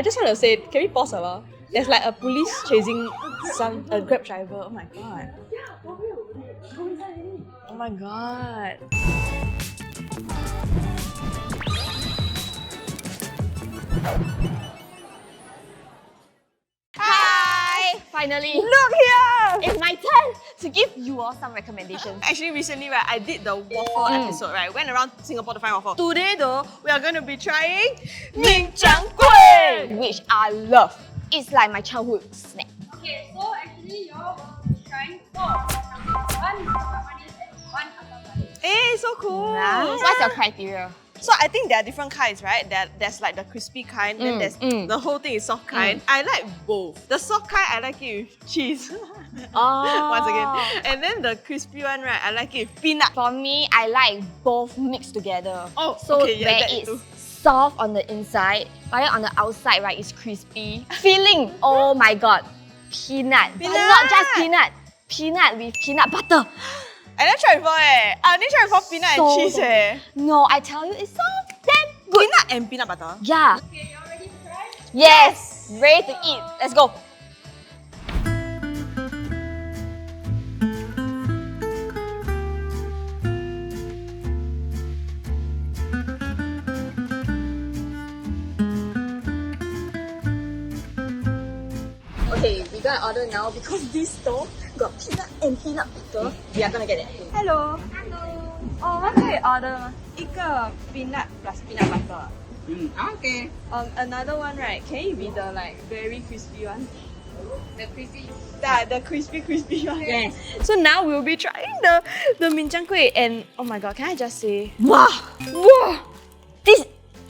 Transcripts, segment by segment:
I just want to say, can we pause a while? There's like a police chasing a Grab driver. Oh my god. Oh my god. Hi! Finally, Look here! it's my turn to give you all some recommendations. Actually, recently, right, I did the waffle episode, right? Went around Singapore to find waffle. Today, though, we are going to be trying Kueh, Which I love. It's like my childhood snack. Okay, so actually y'all will be trying 4 pancakes. One Martabak and one Apam. Hey, so cool! Nice. What's your criteria? So I think there are different kinds, right? There's like the crispy kind, then there's the whole thing is soft kind. I like both. The soft kind, I like it with cheese. Oh. Once again. And then the crispy one, right, I like it with peanut. For me, I like both mixed together. Oh, so okay, yeah, where that it's too. soft on the inside, but on the outside, right, it's crispy. Filling, oh my god, peanut. But not just peanut. Peanut with peanut butter. I never tried before I only tried before peanut So and cheese No, I tell you, it's so damn good. Peanut and peanut butter? Yeah. Okay, y'all ready to try? Yes. Ready to eat. Let's go. Okay, we gotta order now because this store got peanut and peanut butter. We are gonna get it. Hello. Oh, what can we order? 一个 peanut plus peanut butter. Okay. Another one, right? Can it be the like very crispy one? The crispy. The crispy one. Yes. So now we'll be trying the Minchang Kueh, and oh my god, can I just say, Wow! Wow!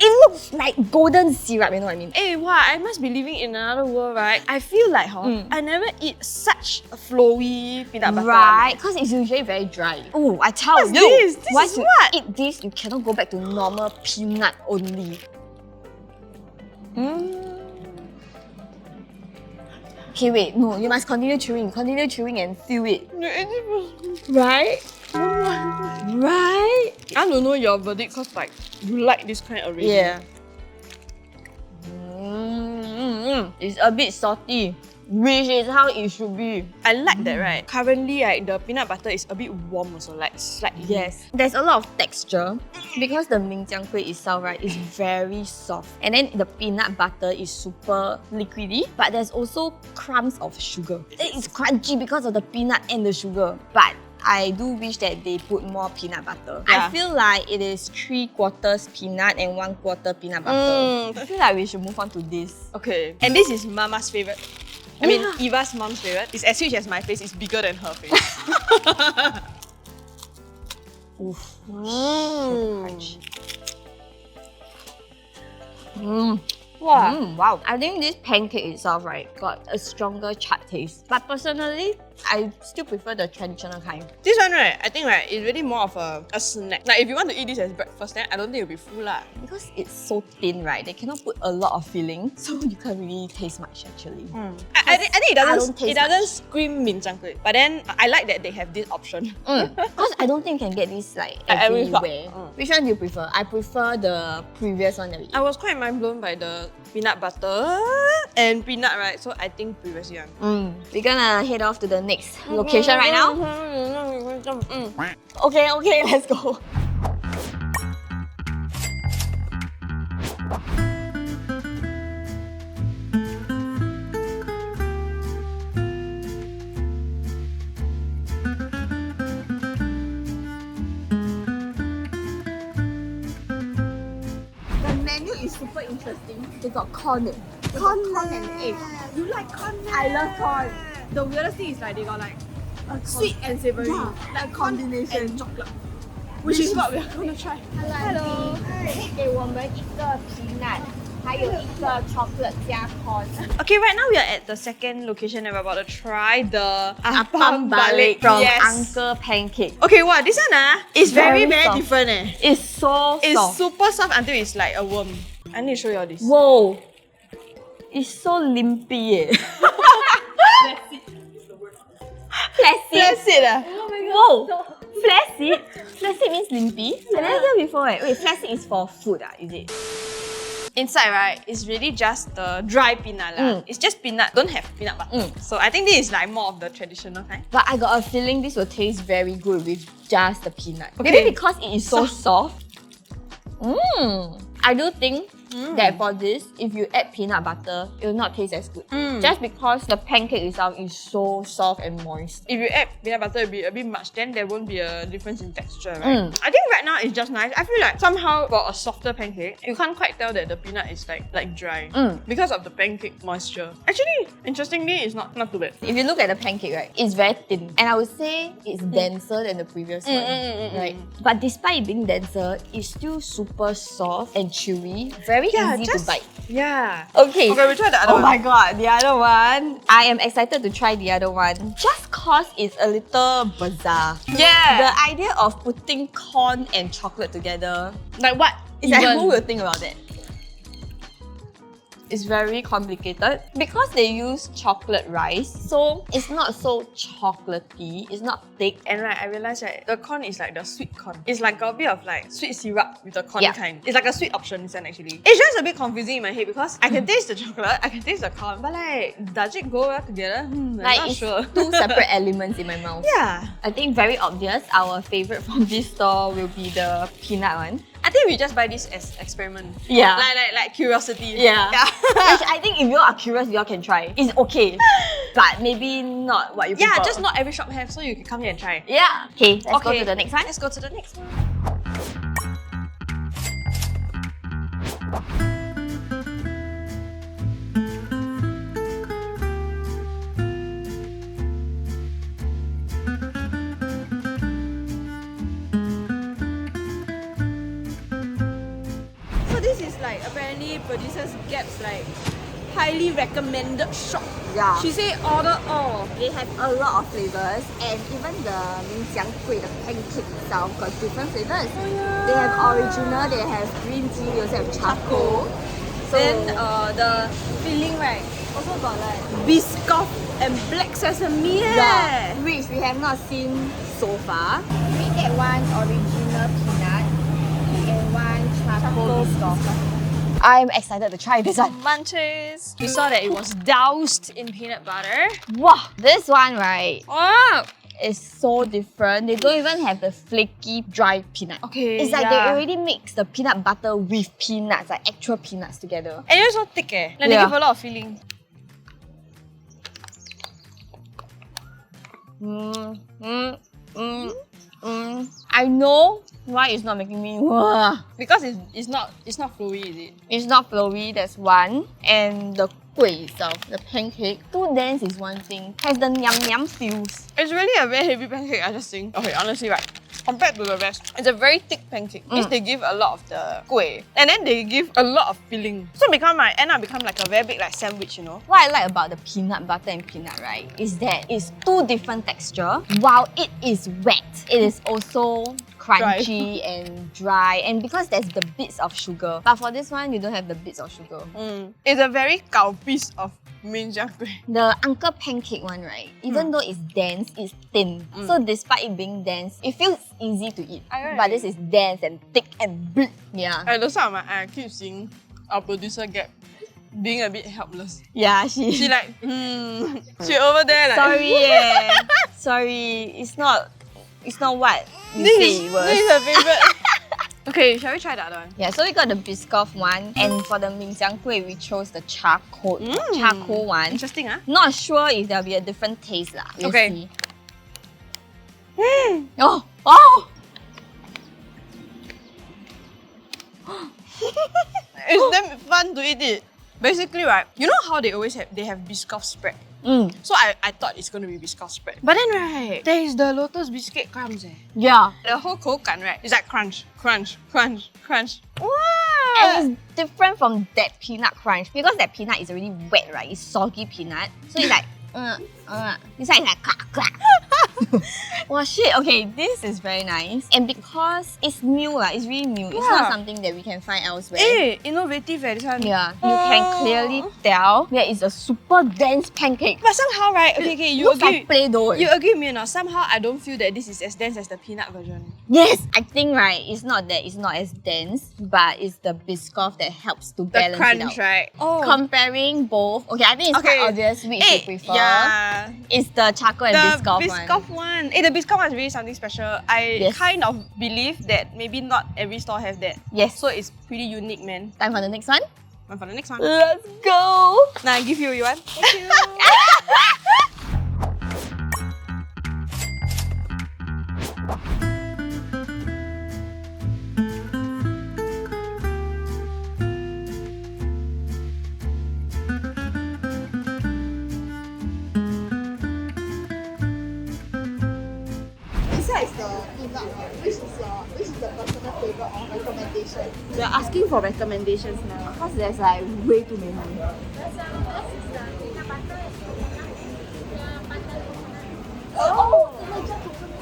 It looks like golden syrup, you know what I mean? hey, wow, I must be living in another world, right? I feel like I never eat such a flowy peanut butter. Right, because it's usually very dry. Oh, I tell What's you, this? This once is you what? eat this, you cannot go back to normal peanut only. Okay, wait, no, you must continue chewing and feel it. Right? Right? I don't know your verdict because like you like this kind already. Yeah. It's a bit salty, which is how it should be. I like that, right? Currently, right, the peanut butter is a bit warm also, like slightly. Yes. There's a lot of texture because the Minchang Kueh itself, right, is very soft. And then the peanut butter is super liquidy, but there's also crumbs of sugar. It's crunchy because of the peanut and the sugar. But I do wish that they put more peanut butter. Yeah. I feel like it is 3/4 peanut and 1/4 peanut butter. I feel like we should move on to this. Okay. And this is Mama's favorite. I mean, Eva's mom's favorite. It's as huge as my face. It's bigger than her face. Oof. Mm. Crunchy. Wow. Wow. I think this pancake itself, right, got a stronger chaat taste. But personally, I still prefer the traditional kind. This one, right, I think, right, it's really more of a snack. Like, if you want to eat this as breakfast, then I don't think you'll be full lah. Because it's so thin, right, they cannot put a lot of filling, so you can't really taste much actually. I think it I don't doesn't, taste it doesn't scream Minchang Kueh. But then, I like that they have this option. Because I don't think you can get this like every shop. everywhere. Which one do you prefer? I prefer the previous one that we eat. I was quite mind blown by the peanut butter and peanut, right? So I think previously one. We're gonna head off to the next location right now. Okay, let's go. The menu is super interesting. They got corn. Corn and egg. You like corn? I love corn. The weirdest thing is like they got like sweet and savory, like combination and chocolate, which is what we are gonna try. Hello. 给我们一个 peanut，还有一个 chocolate 加 corn。 Okay, right now we are at the second location and we're about to try the Apam Balik from Yes. Uncle Pancake. Okay, wow, this one is very Very soft. different It's so It's soft. super soft until it's like a worm. I need to show you all this. Whoa. It's so limpy. Flaccid. Oh my god. Whoa. Flaccid? Flaccid means limpy? I never heard before. Wait, flaccid is for food, is it? Inside, right, it's really just the dry peanut lah. It's just peanut, don't have peanut butter. So I think this is like more of the traditional kind. But I got a feeling this will taste very good with just the peanut. Okay. Maybe because it is so soft. I do think that for this, if you add peanut butter, it will not taste as good. Just because the pancake itself is so soft and moist. If you add peanut butter, it'll be a bit much, then there won't be a difference in texture, right? I think right now it's just nice. I feel like somehow for a softer pancake, you can't quite tell that the peanut is like dry because of the pancake moisture. Actually, interestingly, it's not too bad. If you look at the pancake, right, it's very thin. And I would say it's denser than the previous one. Right? But despite it being denser, it's still super soft and chewy. Very easy to bite. Yeah. Okay, we try the other one. Oh my god, the other one. I am excited to try the other one. Just cause it's a little bizarre. Yeah. The idea of putting corn and chocolate together. Like what? It's like, who will think about that? It's very complicated because they use chocolate rice, so it's not so chocolatey, it's not thick. And right, I realized right, the corn is like the sweet corn. It's like a bit of like sweet syrup with the corn kind. It's like a sweet option actually. It's just a bit confusing in my head because I can taste the chocolate, I can taste the corn, but like, does it go well together? I'm not sure. Two separate elements in my mouth. Yeah. I think very obvious, our favorite from this store will be the peanut one. I think we just buy this as experiment. Yeah. Like curiosity. Yeah. Which I think if you are curious, you all can try. It's okay. But maybe not what you prefer. Yeah, just not every shop have, so you can come here and try. Yeah. Okay, let's go to the next one. Let's go to the next one. This is like apparently producers Gab's like highly recommended shop. Yeah. She say order all. They have a lot of flavors, and even the Kueh, the pancake itself, got different flavors. Oh yeah. They have original, they have green tea, they also have charcoal. So, Then the filling right also got like biscoff and black sesame. yeah, which we have not seen so far. We get one original peanut and one charcoal biscoff. I'm excited to try this one. Munchies. We saw that it was doused in peanut butter. Wow, this one, right, Wow. is so different. They don't even have the flaky, dry peanut. Okay. It's like they already mix the peanut butter with peanuts, like actual peanuts together. And it's so thick Like they Yeah. give a lot of filling. I know why it's not making me Because it's not flowy, is it? It's not flowy, that's one. And the kueh itself, the pancake, too dense is one thing. Has the nyam feels. It's really a very heavy pancake, I just think. Okay, honestly, right. Compared to the rest, it's a very thick pancake. Means they give a lot of the kueh. And then they give a lot of filling. So end up become like a very big like sandwich, you know? What I like about the peanut butter and peanut, right, is that it's two different texture. While it is wet, it is also crunchy and dry. And because there's the bits of sugar. But for this one, you don't have the bits of sugar. It's a very gao piece of Jiang kueh. The uncle pancake one, right, even though it's dense, it's thin. So despite it being dense, it feels easy to eat. But this is dense and thick and big. Yeah. At the side of my eye, I keep seeing our producer Gab being a bit helpless. Yeah, she She she over there like... sorry, sorry. It's not what you say it was. This is her favorite. Okay, shall we try the other one? Yeah, so we got the biscoff one, and for the kueh, we chose the charcoal one. Interesting, huh? Not sure if there'll be a different taste lah. We'll Okay. see. Oh! It's damn fun to eat it. Basically, right, you know how they always have biscoff spread? So I thought it's going to be biscoff spread. But then, right, there is the lotus biscuit crumbs. Yeah. The whole kokan, right, is like crunch, crunch, crunch, crunch. Wow! And it's different from that peanut crunch because that peanut is already wet, right? It's soggy peanut. So it's like, this one is like clack, clack. Wow, shit. Okay, this is very nice. And because it's new, it's really new. It's not something that we can find elsewhere. Innovative this one. Yeah, you can clearly tell that it's a super dense pancake. But somehow, right? Okay, you looks agree. like Play-Doh. You agree with me or not? Somehow I don't feel that this is as dense as the peanut version. Yes, I think it's not that it's not as dense, but it's the Biscoff that helps to balance crunch, it out. right? Oh. Comparing both, okay, I think it's quite obvious which you prefer. Yeah. It's the charcoal and Biscoff one. Biscoff one. The Biscoff one is really something special. I kind of believe that maybe not every store has that. Yes. So it's pretty unique, man. Time for the next one. Time for the next one. Let's go. Now I give you one. Thank you. Besides the peanut, which is the personal favourite or recommendation? We're asking for recommendations now. Because there's like way too many. Oh, the legit coconut.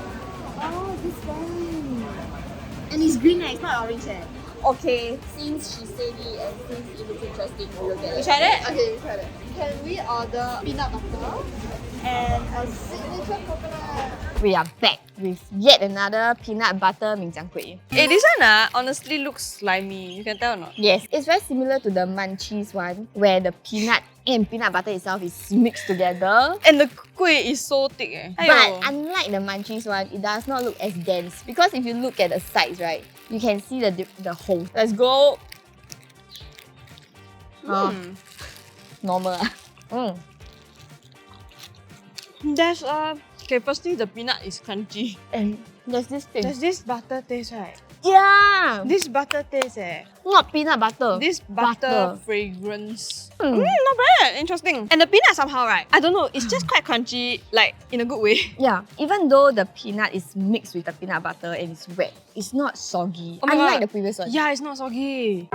Oh, this one. And it's green, it's not orange. Okay, since she said it and since it looks interesting, we'll get it. You tried it? Okay, we tried it. Can we order peanut butter and a signature coconut? We are back with yet another peanut butter Minjiang Kueh. This one honestly looks slimy. You can tell or not? Yes, it's very similar to the Munchies one, where the peanut and peanut butter itself is mixed together. And the kueh is so thick. But unlike the Munchies one, it does not look as dense. Because if you look at the sides, right, you can see the hole. Let's go. Normal. There's okay, firstly the peanut is crunchy. And there's this thing. There's this butter taste, right? Yeah! This butter taste, Not peanut butter. This butter fragrance. Not bad. Interesting. And the peanut somehow, right? I don't know. It's just quite crunchy, like in a good way. Yeah, even though the peanut is mixed with the peanut butter and it's wet, it's not soggy. Oh my Unlike God. the previous one. Yeah, it's not soggy.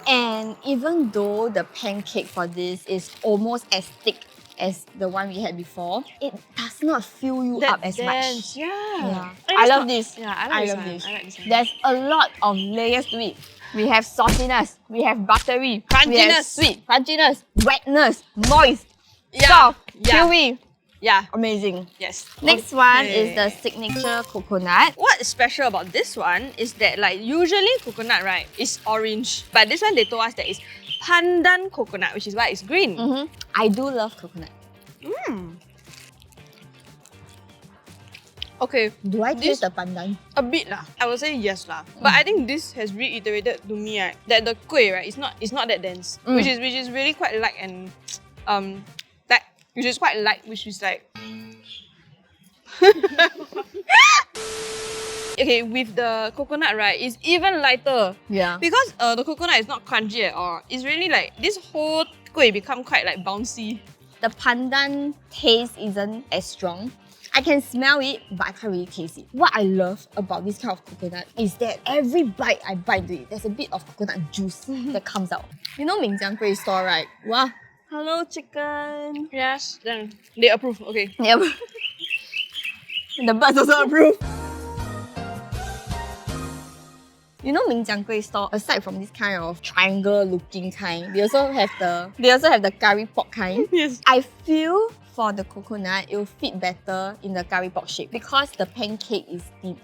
And even though the pancake for this is almost as thick as the one we had before, it does not fill you up as much. Yeah. I love this. Yeah, I I like love this. this. I like this one. There's a lot of layers to it. We have sauciness, we have buttery, we have Crunchiness. sweet, crunchiness, wetness, moist, Yeah. soft, Yeah. chewy. Yeah. Amazing. Yes. Next one is the signature coconut. What's special about this one is that like usually coconut, right, is orange. But this one they told us that it's pandan coconut, which is why it's green. I do love coconut. Okay, Do I This- taste the pandan? a bit lah. I would say yes lah. But I think this has reiterated to me, right, that the kueh, right, is not that dense. Which is really quite light and which is quite light, which is like okay, with the coconut, right, it's even lighter. Yeah. Because the coconut is not crunchy at all. It's really like this whole kueh become quite like bouncy. The pandan taste isn't as strong. I can smell it, but I can't really taste it. What I love about this kind of coconut is that every bite I bite into it, there's a bit of coconut juice that comes out. You know Minjiang Kueh store, right? Wow. Hello, chicken. Yes, then they approve. Okay. Yep. The birds also approve. You know Minjiang Kueh store, aside from this kind of triangle looking kind, they also have the curry pork kind. Yes. I feel for the coconut, it will fit better in the curry pork shape because the pancake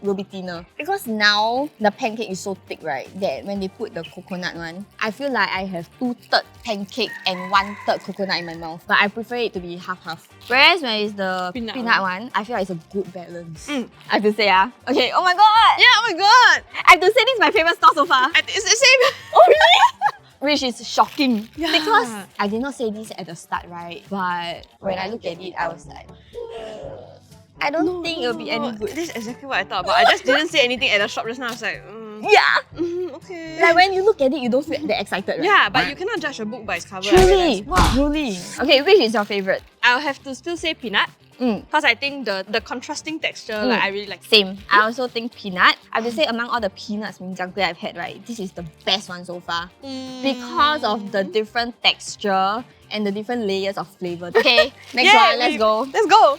will be thinner. Because now the pancake is so thick, right? That when they put the coconut one, I feel like I have 2/3 pancake and 1/3 coconut in my mouth. But I prefer it to be half-half. Whereas when it's the Peanut peanut one, I feel like it's a good balance. I have to say, okay, oh my god! Yeah, oh my god! I have to say this is my favorite store so far. It's the same. Oh really? Which is shocking. Yeah. Because I did not say this at the start, right? But when I look at it, I was like, I don't think it'll be any good. This is exactly what I thought, but I just didn't say anything at the shop just now. I was like, Yeah! okay. Like when you look at it, you don't feel that excited, right? Yeah, but you cannot judge a book by its cover. I Truly! realised. Truly! Okay, which is your favorite? I'll have to still say peanut because I think the contrasting texture, like I really like. Same. I also think peanut. I have to say among all the peanuts Minjiang Kueh I've had, right, this is the best one so far. Because of the different texture and the different layers of flavour. Okay, next one, let's go. Let's go.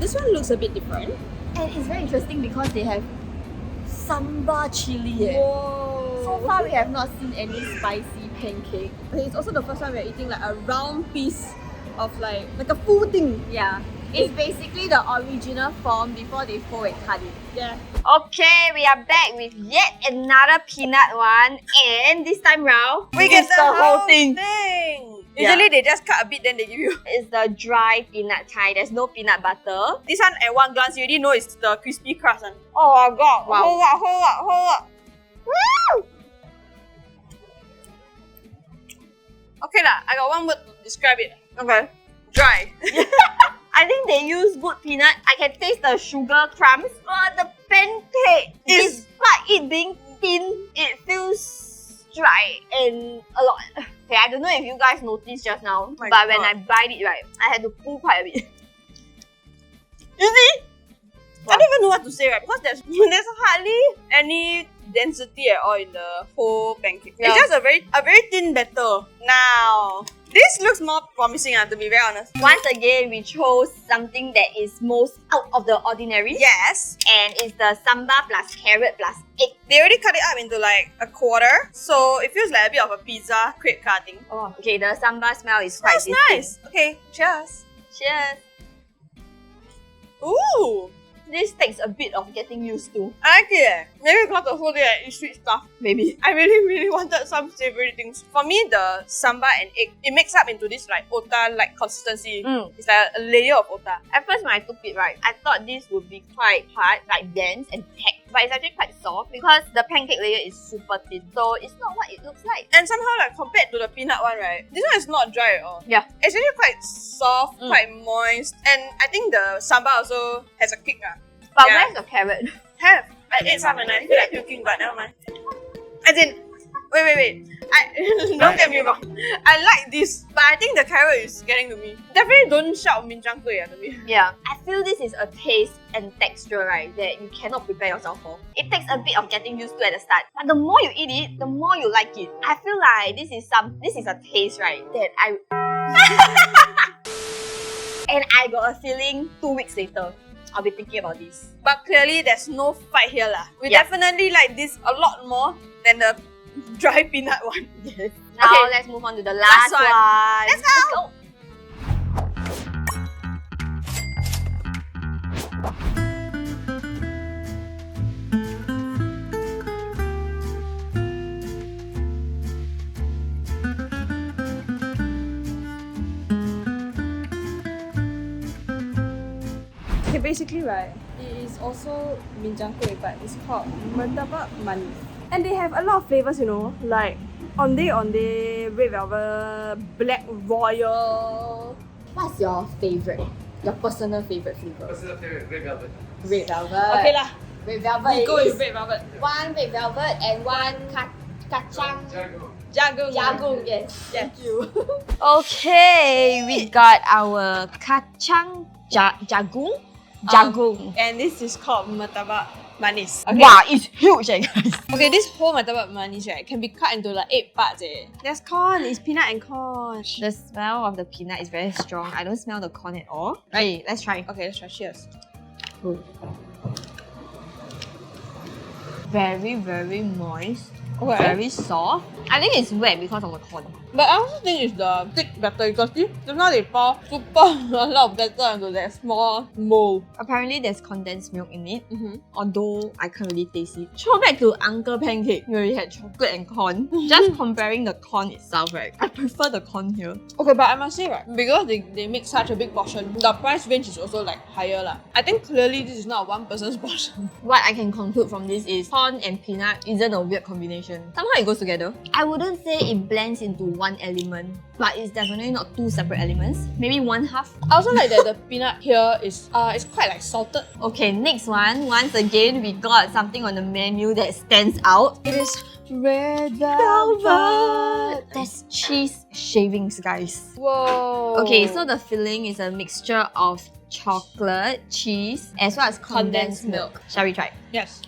This one looks a bit different. And it's very interesting because they have sambal chili. Whoa. So far, we have not seen any spicy pancake. Okay, it's also the first time we're eating like a round piece of like a full thing. Yeah. It's basically the original form before they fold and cut it. Yeah. Okay, we are back with yet another peanut one, and this time round, We get it's the whole thing. Usually they just cut a bit then they give you. It's the dry peanut kind. There's no peanut butter. This one at one glance you already know it's the crispy crust one. Oh my god. Wow. Hold up. Woo! Okay lah, I got one word to describe it. Okay. Dry. I think they use good peanut. I can taste the sugar crumbs. But the pancake, despite it being thin, it feels dry and a lot. Okay, I don't know if you guys noticed just now, My but when God. I bite it, right, I had to pull quite a bit. You see? I don't even know what to say, right? Because there's hardly any density at all in the whole pancake. Yeah. It's just a very thin batter. Now, this looks more promising, to be very honest. Once again, we chose something that is most out of the ordinary. Yes. And it's the sambal plus carrot plus egg. They already cut it up into like a quarter, so it feels like a bit of a pizza crepe cutting. Oh, okay, the sambal smell is quite That's distinct. nice. Okay, cheers. Cheers. Ooh, This takes a bit of getting used to. I like it. Maybe because the whole day I eat sweet stuff. Maybe. I really wanted some savory things. For me, the sambal and egg, it makes up into this like otah-like consistency. It's like a layer of otah. At first when I took it, right, I thought this would be quite hard, like dense and packed. But it's actually quite soft because the pancake layer is super thin. So it's not what it looks like. And somehow, like compared to the peanut one, right, this one is not dry at all. Yeah. It's actually quite soft, quite moist, and I think the sambal also has a kick. But Yeah. where's the carrot? Have. I ate some and I feel like puking, but never mind. As in, wait. Don't get me wrong. I like this, but I think the carrot is getting to me. Definitely don't shout Minjang Kueh to me. Yeah. I feel this is a taste and texture, right, that you cannot prepare yourself for. It takes a bit of getting used to at the start. But the more you eat it, the more you like it. I feel like this is a taste, right, that I... And I got a feeling 2 weeks later, I'll be thinking about this. But clearly, there's no fight here lah. We Yeah. definitely like this a lot more than the dry peanut one. Yes. Now Okay. let's move on to the last one. one. Let's go. Okay, basically, right, it is also Minjang Kueh, but it's called Martabak Manis. And they have a lot of flavors, you know, like Onde, Red Velvet, Black Royal. What's your favorite? Your personal favorite flavor? Personal favorite, red velvet. Red velvet. Okay lah, Red velvet. we go is with Red Velvet. one red velvet and one kacang Jago. jagung. Yes. Yes. Thank you. Okay, we got our kacang jagung. And this is called Martabak Manis. Wow, it's huge, guys. Okay, this whole Martabak Manis, right, can be cut into like 8 parts. There's corn, it's peanut and corn. The smell of the peanut is very strong. I don't smell the corn at all. Right, let's try. Okay, let's try. Cheers. Very, very moist. Okay. Very soft. I think it's wet because of the corn. But I also think it's the thick batter because just now they pour super a lot of batter into that small mold. Apparently, there's condensed milk in it. Mm-hmm. Although I can't really taste it. Throw back to Uncle Pancake where we had chocolate and corn. Just comparing the corn itself, right? I prefer the corn here. Okay, but I must say, right, because they make such a big portion, the price range is also like higher lah. I think clearly this is not one person's portion. What I can conclude from this is corn and peanut isn't a weird combination. Somehow it goes together. I wouldn't say it blends into one element, but it's definitely not two separate elements. Maybe one half. I also like that the peanut here is it's quite like salted. Okay, next one. Once again, we got something on the menu that stands out. It is red velvet. That's cheese shavings, guys. Whoa. Okay, so the filling is a mixture of chocolate, cheese, as well as condensed milk. Shall we try? Yes.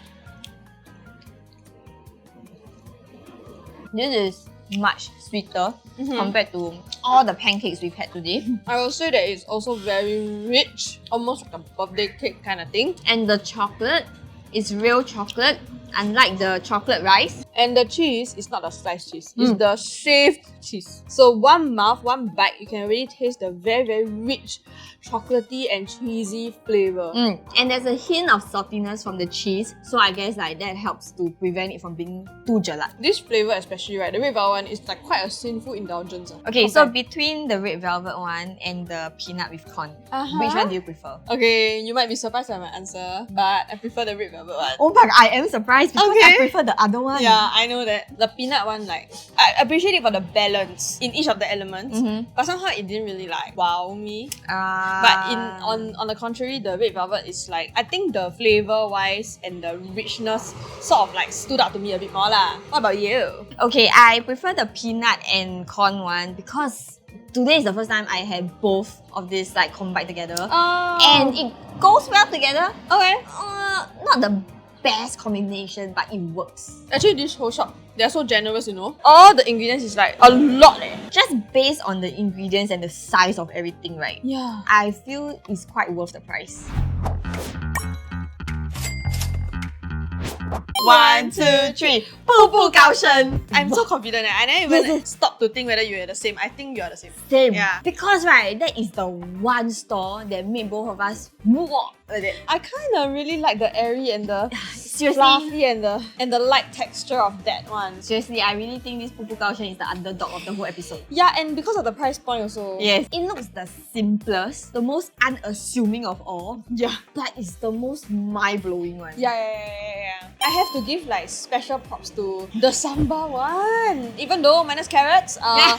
This is much sweeter compared to all the pancakes we've had today. I will say that it's also very rich, almost like a birthday cake kind of thing. And the chocolate is real chocolate, unlike the chocolate rice. And the cheese is not the sliced cheese, it's the shaved cheese. So one mouth, one bite, you can really taste the very, very rich, chocolatey and cheesy flavor. And there's a hint of saltiness from the cheese, so I guess like that helps to prevent it from being too gelat. This flavor especially, right, the red velvet one is like quite a sinful indulgence. Okay, so between the red velvet one and the peanut with corn, which one do you prefer? Okay, you might be surprised by my answer, but I prefer the red velvet one. Oh my god, I am surprised because I prefer the other one. Yeah, I know that. The peanut one, like, I appreciate it for the balance in each of the elements, but somehow it didn't really like wow me. But on the contrary, the red velvet is like, I think the flavor wise and the richness sort of like stood out to me a bit more lah. What about you? Okay, I prefer the peanut and corn one because today is the first time I had both of this like combined together. And it goes well together. Okay. Not the best combination, but it works. Actually, this whole shop, they're so generous, you know. All the ingredients is like a lot eh. Just based on the ingredients and the size of everything, right? Yeah. I feel it's quite worth the price. 1, 2, 3, Bu Gao Sheng. I'm so confident I never even stopped to think whether you are the same. I think you are the same. Same. Yeah. Because right, that is the one store that made both of us walk like that. I kind of really like the airy and the Seriously. fluffy and the light texture of that one. Seriously, I really think this Bu Gao Sheng is the underdog of the whole episode. Yeah, and because of the price point also. Yes. It looks the simplest, the most unassuming of all, Yeah. but it's the most mind-blowing one. Yeah. I have to give like special props to the samba one. Even though minus carrots, Yeah.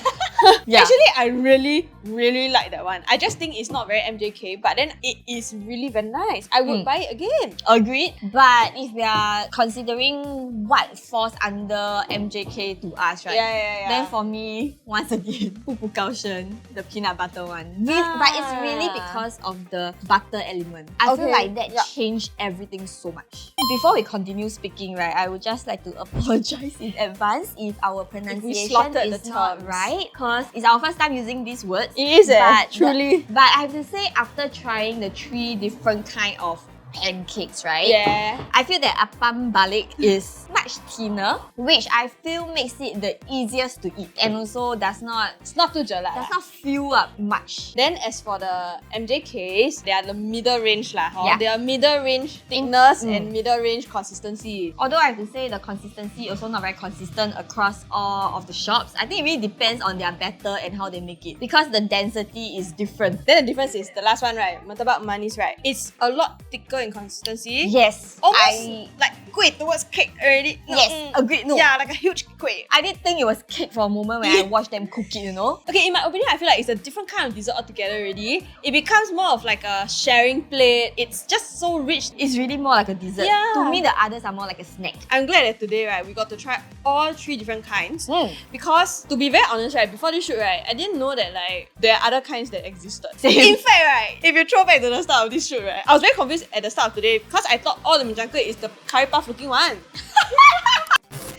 actually I really like that one. I just think it's not very MJK, but then it is really very nice. I would buy it again. Agreed. But if we are considering what falls under MJK to us, right? Yeah. Then for me, once again, Bu Gao Sheng, the peanut butter one. But it's really because of the butter element. I feel like that changed everything so much. Before we continue speaking, right, I would just like to apologize in advance if our pronunciation slaughtered is the not terms. right, because it's our first time using these words. It is Truly. But I have to say, after trying the 3 different kind of pancakes, right? Yeah. I feel that Apam Balik is much thinner, which I feel makes it the easiest to eat, and also does not It's not too gelat. fill up much. Then as for the MJKs, they are the middle range lah. Yeah. They are middle range thickness and middle range consistency. Although I have to say the consistency also not very consistent across all of the shops. I think it really depends on their batter and how they make it, because the density is different. Then the difference is the last one, right? Martabak manis, right? It's a lot thicker in consistency. Yes, Almost like kueh towards cake already. Yes, agreed. No, Yeah, like a huge kueh. I did think it was cake for a moment when I watched them cook it, you know? Okay, in my opinion, I feel like it's a different kind of dessert altogether already. It becomes more of like a sharing plate. It's just so rich. It's really more like a dessert. Yeah. To me, the others are more like a snack. I'm glad that today, right, we got to try all 3 different kinds. Mm. Because, to be very honest, right, before this shoot, right, I didn't know that like there are other kinds that existed. Same. In fact, right, if you throw back to the start of this shoot, right, I was very confused at the start of today because I thought all the Munchi Pancake is the curry puff looking one.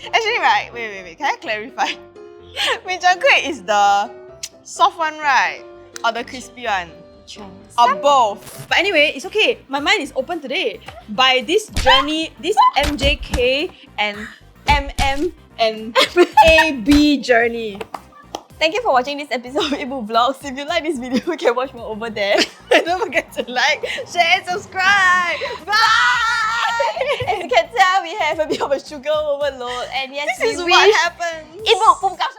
Actually, right, wait, can I clarify? Munchi Pancake is the soft one, right? Or the crispy one? Or both. But anyway, it's okay. My mind is open today. By this journey, this MJK and MM and AB journey. Thank you for watching this episode of Eatbook Vlogs. If you like this video, you can watch more over there. Don't forget to like, share, and subscribe. Bye! As you can tell, we have a bit of a sugar overload, and yes, This is we what wish happens. Eatbook Bu Gao